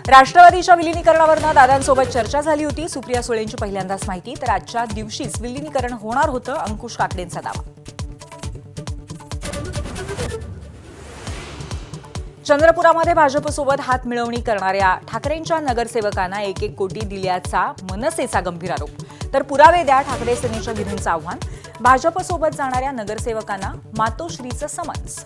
राष्ट्रवादीच्या विलीनीकरणावरनं दादांसोबत चर्चा झाली होती. सुप्रिया सुळेंची पहिल्यांदाच माहिती. तर आजच्या दिवशीच विलीनीकरण होणार होतं, अंकुश काकडेंचा दावा. चंद्रपुरामध्ये भाजपसोबत हात मिळवणी करणाऱ्या ठाकरेंच्या नगरसेवकांना 1-1 कोटी दिल्याचा मनसेचा गंभीर आरोप. तर पुरावे द्या, ठाकरे सेनेच्या विधींचं आव्हान. भाजपसोबत जाणाऱ्या नगरसेवकांना मातोश्रीचं समन्स.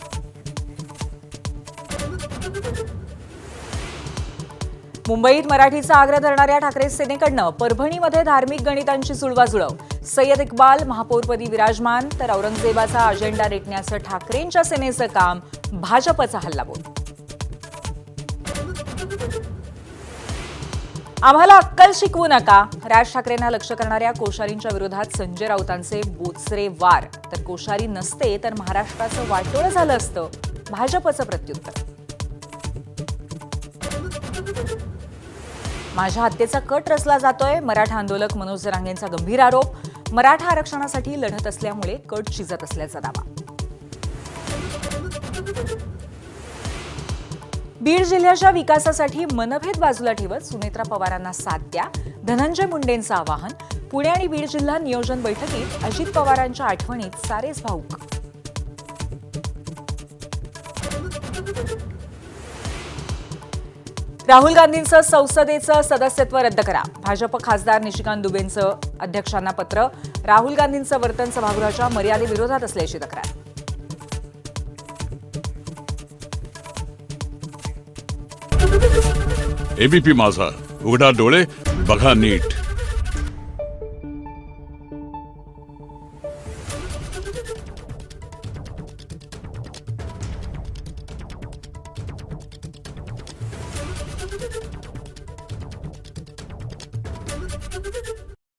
मुंबईत मराठीचा आग्रह धरणाऱ्या ठाकरे सेनेकडनं परभणीमध्ये धार्मिक गणितांची जुळवाजुळव. सय्यद इक्बाल महापौरपदी विराजमान. तर औरंगजेबाचा अजेंडा रेटण्याचं ठाकरेंच्या सेनेचं काम, भाजपचा हल्लाबोल. आम्हाला अक्कल शिकवू नका, राज ठाकरेंना लक्ष्य करणाऱ्या कोश्यारींच्या विरोधात संजय राऊतांचे बोचरे वार. तर कोश्यारी नसते तर महाराष्ट्राचं वाटोळं झालं असतं, भाजपचं प्रत्युत्तर. माझ्या हत्येचा कट रचला जातोय, मराठा आंदोलक मनोज जरांगेंचा गंभीर आरोप. मराठा आरक्षणासाठी लढत असल्यामुळे कट शिजत असल्याचा दावा. बीड जिल्ह्याच्या विकासासाठी मनभेद बाजूला ठेवत सुनेत्रा पवारांना साथ द्या, धनंजय मुंडेंचं आवाहन. पुणे आणि बीड जिल्हा नियोजन बैठकीत अजित पवारांच्या आठवणीत सारेच भाऊक. राहुल गांधींचं संसदेचं सदस्यत्व रद्द करा. भाजप खासदार निशिकांत दुबेंचं अध्यक्षांना पत्र. राहुल गांधींचं वर्तन सभागृहाच्या मर्यादेविरोधात असल्याची तक्रार. एबीपी माझा, उघडा डोळे बघा नीट.